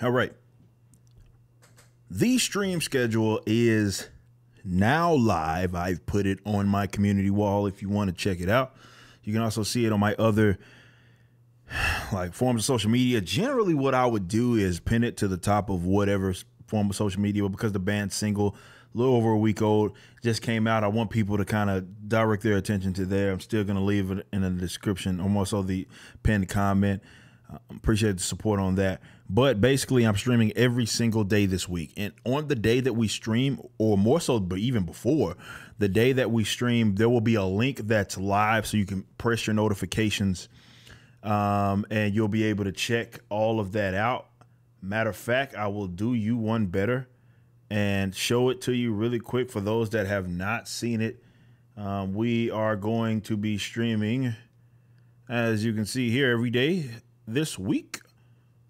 All right. The stream schedule is now live. I've put it on my community wall if you want to check it out. You can also see it on my other forms of social media. Generally, what I would do is pin it to the top of whatever form of social media, but because the band's single, a little over a week old, just came out, I want people to kind of direct their attention to there. I'm still going to leave it in the description, or more so the pinned comment. Appreciate the support on that. But basically, I'm streaming every single day this week. And on the day that we stream, or more so, but even before the day that we stream, there will be a link that's live so you can press your notifications and you'll be able to check all of that out. Matter of fact, I will do you one better and show it to you really quick for those that have not seen it. We are going to be streaming, as you can see here, every day this week.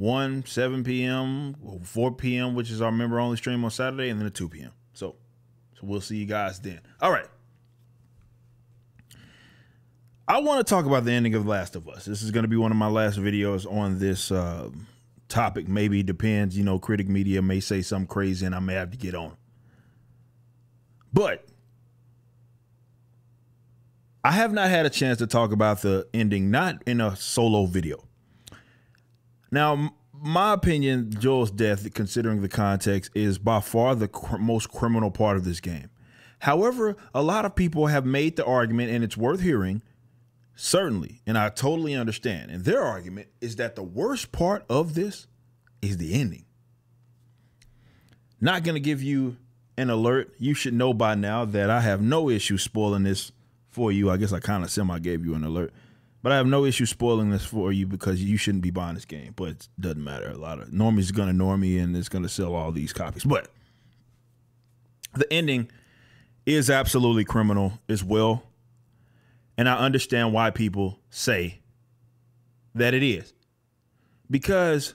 7 p.m., 4 p.m., which is our member-only stream on Saturday, and then at 2 p.m. So we'll see you guys then. All right. I want to talk about the ending of The Last of Us. This is going to be one of my last videos on this topic. Maybe depends. You know, critic media may say something crazy, and I may have to get on. But I have not had a chance to talk about the ending, not in a solo video. Now, my opinion, Joel's death, considering the context, is by far the most criminal part of this game. However, a lot of people have made the argument, and it's worth hearing, certainly, and I totally understand. And their argument is that the worst part of this is the ending. Not going to give you an alert. You should know by now that I have no issue spoiling this for you. I guess I kind of semi gave you an alert. But I have no issue spoiling this for you because you shouldn't be buying this game. But it doesn't matter. A lot of normies are going to normie and it's going to sell all these copies. But the ending is absolutely criminal as well. And I understand why people say that it is. Because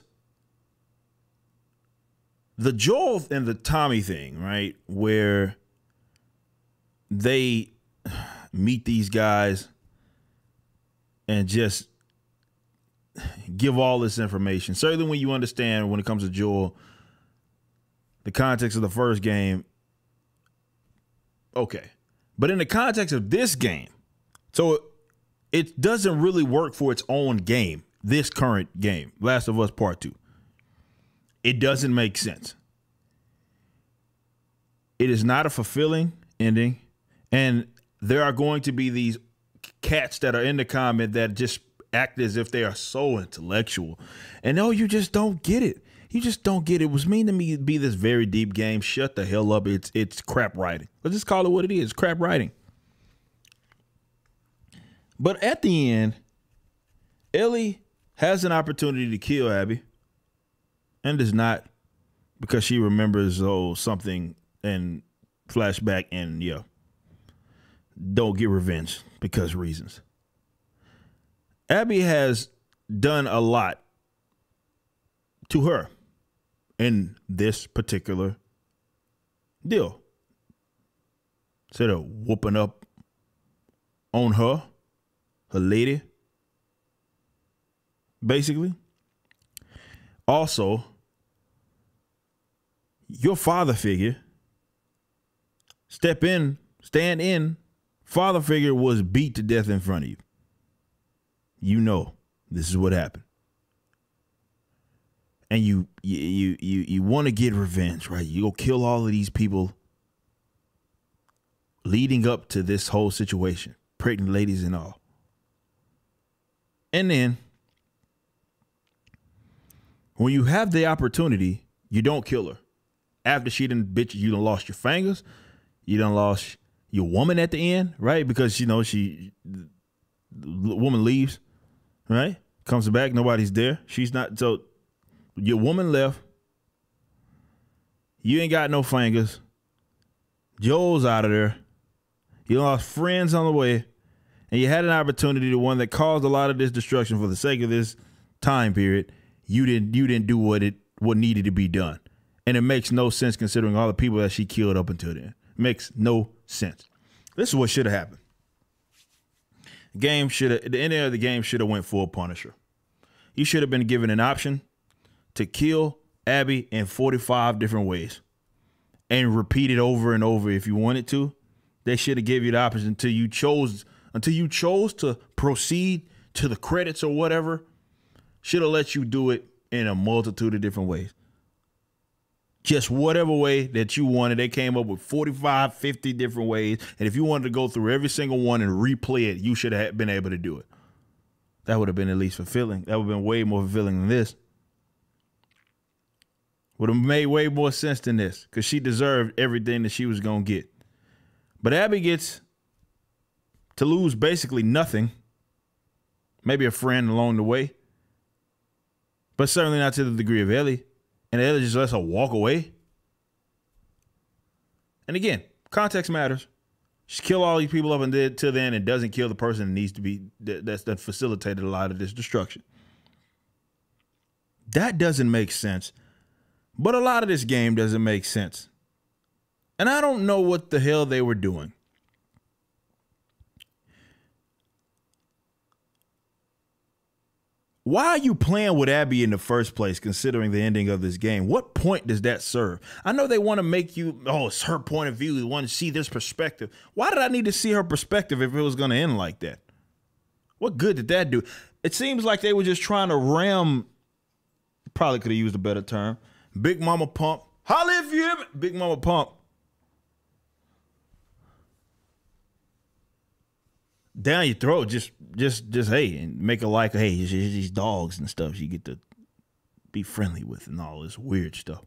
the Joel and the Tommy thing, right, where they meet these guys and just give all this information. Certainly when you understand, when it comes to Joel, the context of the first game, okay. But in the context of this game, so it doesn't really work for its own game, this current game, Last of Us Part 2. It doesn't make sense. It is not a fulfilling ending, and there are going to be these cats that are in the comment that just act as if they are so intellectual. And no, you just don't get it. You just don't get it. It was mean to me to be this very deep game. Shut the hell up. It's crap writing. Let's just call it what it is. Crap writing. But at the end, Ellie has an opportunity to kill Abby and does not, because she remembers something and flashback and don't get revenge because reasons. Abby has done a lot to her in this particular deal. Instead of whooping up on her lady, basically. Also, your father figure, stand in, father figure was beat to death in front of you. You know this is what happened. And you want to get revenge, right? You go kill all of these people leading up to this whole situation, pregnant ladies and all. And then when you have the opportunity, you don't kill her. After she done bitch, you done lost your fingers, you done lost your woman at the end, right? Because the woman leaves, right? Comes back, nobody's there. She's not, so your woman left. You ain't got no fingers. Joel's out of there. You lost friends on the way. And you had an opportunity, the one that caused a lot of this destruction for the sake of this time period. You didn't do what needed to be done. And it makes no sense considering all the people that she killed up until then. Makes no sense. This is what should have happened. The ending of the game should have went full Punisher. You should have been given an option to kill Abby in 45 different ways and repeat it over and over if you wanted to. They should have given you the option until you chose to proceed to the credits or whatever. Should have let you do it in a multitude of different ways. Just whatever way that you wanted. They came up with 45, 50 different ways. And if you wanted to go through every single one and replay it, you should have been able to do it. That would have been at least fulfilling. That would have been way more fulfilling than this. Would have made way more sense than this because she deserved everything that she was going to get. But Abby gets to lose basically nothing. Maybe a friend along the way. But certainly not to the degree of Ellie. And Ellie just lets her walk away. And again, context matters. She killed all these people up until then and doesn't kill the person that needs to be, that facilitated a lot of this destruction. That doesn't make sense. But a lot of this game doesn't make sense. And I don't know what the hell they were doing. Why are you playing with Abby in the first place, considering the ending of this game? What point does that serve? I know they want to make you, oh, it's her point of view. They want to see this perspective. Why did I need to see her perspective if it was going to end like that? What good did that do? It seems like they were just trying to ram, probably could have used a better term, Big Mama Pump. Holla if you hear me. Big Mama Pump. Down your throat, just hey, and make her like, hey, these dogs and stuff you get to be friendly with and all this weird stuff.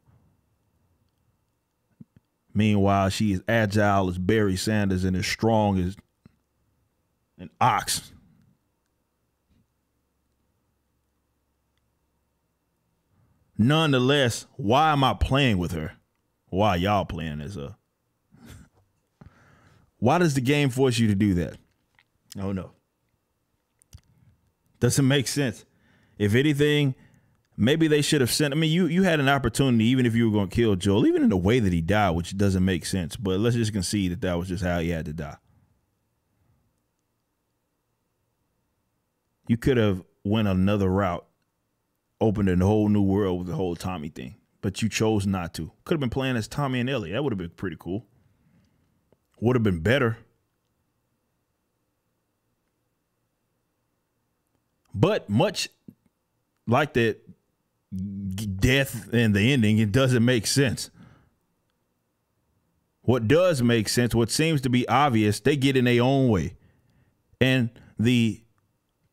Meanwhile, she is agile as Barry Sanders and as strong as an ox. Nonetheless, why am I playing with her? Why y'all playing as her? Why does the game force you to do that? Oh, no. Doesn't make sense. If anything, maybe they should have sent. I mean, you had an opportunity, even if you were going to kill Joel, even in the way that he died, which doesn't make sense. But let's just concede that that was just how he had to die. You could have went another route, opened a whole new world with the whole Tommy thing, but you chose not to. Could have been playing as Tommy and Ellie. That would have been pretty cool. Would have been better. But much like that death and the ending, it doesn't make sense. What does make sense, what seems to be obvious, they get in their own way. And the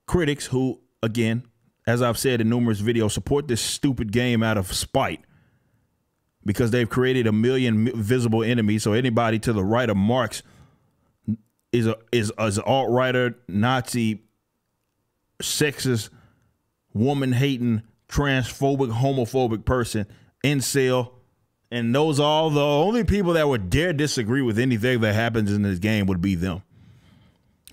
critics who, again, as I've said in numerous videos, support this stupid game out of spite because they've created a million visible enemies. So anybody to the right of Marx is an alt-righter, Nazi, sexist, woman-hating, transphobic, homophobic person, incel, and those are all the only people that would dare disagree with anything that happens in this game would be them,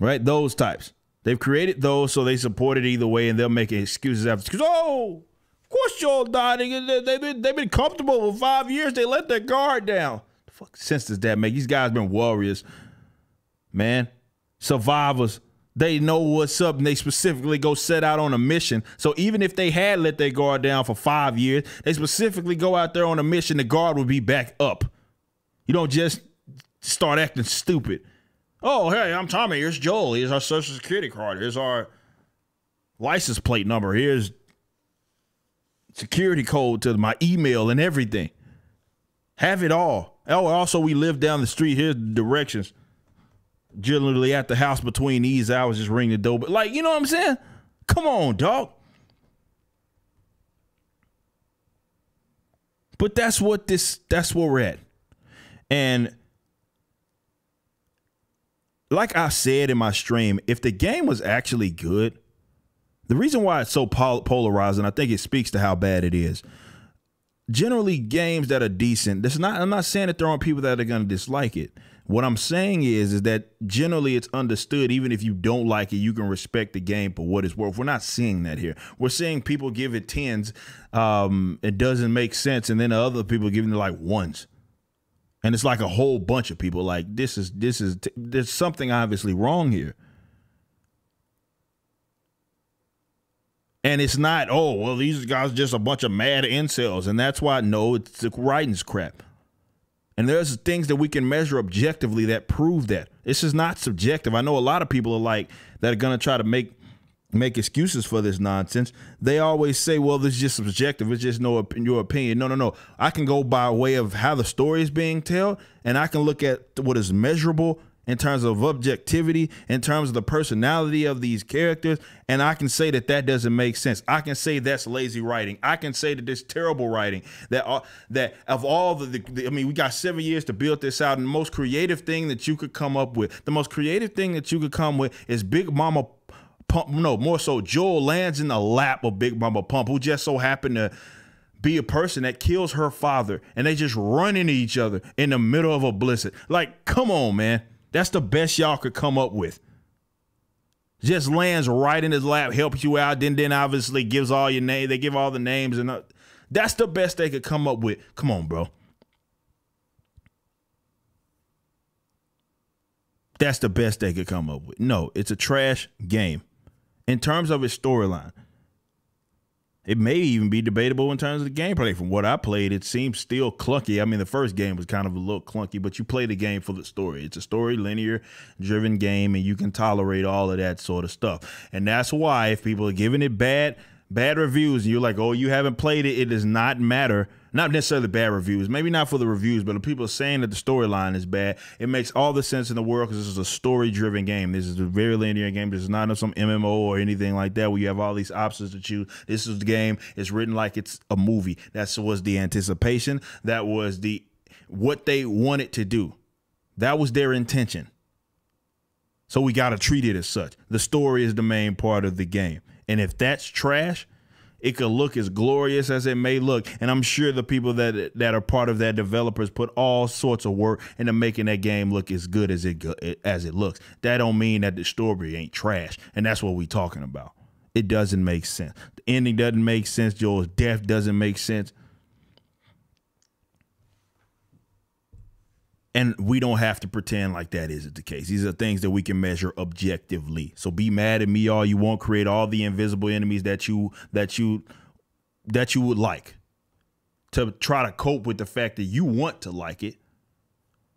right? Those types. They've created those, so they support it either way, and they'll make excuses after excuses. Oh, of course y'all died. They've been comfortable for 5 years. They let their guard down. The fuck sense does that make? These guys been warriors, man, survivors. They know what's up, and they specifically go set out on a mission. So even if they had let their guard down for 5 years, they specifically go out there on a mission, the guard will be back up. You don't just start acting stupid. Oh, hey, I'm Tommy. Here's Joel. Here's our social security card. Here's our license plate number. Here's security code to my email and everything. Have it all. Oh, also, we live down the street. Here's the directions. Generally at the house between these hours, just ring the door. But like, you know what I'm saying? Come on, dog. But that's where we're at. And like I said in my stream, if the game was actually good, the reason why it's so polarizing, I think it speaks to how bad it is. Generally, games that are decent, I'm not saying that there aren't people that are going to dislike it. What I'm saying is that generally it's understood, even if you don't like it, you can respect the game for what it's worth. We're not seeing that here. We're seeing people give it 10s. It doesn't make sense. And then the other people giving it like 1s. And it's like a whole bunch of people like, there's something obviously wrong here. And it's not, oh, well, these guys are just a bunch of mad incels. And that's why, no, it's the writing's crap. And there's things that we can measure objectively that prove that. This is not subjective. I know a lot of people are like, that are going to try to make excuses for this nonsense. They always say, well, this is just subjective. It's just your opinion. No. I can go by way of how the story is being told, and I can look at what is measurable in terms of objectivity, in terms of the personality of these characters, and I can say that that doesn't make sense. I can say that's lazy writing. I can say that it's terrible writing. That of all I mean, we got 7 years to build this out, and the most creative thing that you could come up with, the most creative thing that you could come with is Big Mama Pump. No, more so Joel lands in the lap of Big Mama Pump, who just so happened to be a person that kills her father, and they just run into each other in the middle of a blizzard. Like, come on, man. That's the best y'all could come up with. Just lands right in his lap, helps you out, then obviously gives all your name. They give all the names, and that's the best they could come up with. Come on, bro. That's the best they could come up with. No, it's a trash game. In terms of its storyline, it may even be debatable in terms of the gameplay. From what I played, it seems still clunky. I mean, the first game was kind of a little clunky, but you play the game for the story. It's a story, linear-driven game, and you can tolerate all of that sort of stuff. And that's why if people are giving it bad reviews, and you're like, oh, you haven't played it, it does not matter. Not necessarily bad reviews, maybe not for the reviews, but if people are saying that the storyline is bad, it makes all the sense in the world because this is a story-driven game. This is a very linear game. This is not some MMO or anything like that where you have all these options to choose. This is the game. It's written like it's a movie. That was the anticipation. That was what they wanted to do. That was their intention. So we got to treat it as such. The story is the main part of the game. And if that's trash, it could look as glorious as it may look. And I'm sure the people that are part of that developers put all sorts of work into making that game look as good as it looks. That don't mean that the story ain't trash. And that's what we talking about. It doesn't make sense. The ending doesn't make sense. Joel's death doesn't make sense. And we don't have to pretend like that isn't the case. These are things that we can measure objectively. So be mad at me all you want. Create all the invisible enemies that you would like to try to cope with the fact that you want to like it.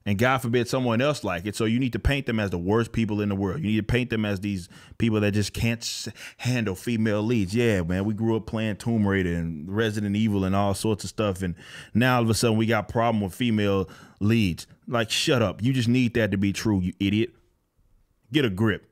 And God forbid someone else like it. So you need to paint them as the worst people in the world. You need to paint them as these people that just can't handle female leads. Yeah, man, we grew up playing Tomb Raider and Resident Evil and all sorts of stuff. And now all of a sudden we got a problem with female leads. Like, shut up. You just need that to be true, you idiot. Get a grip.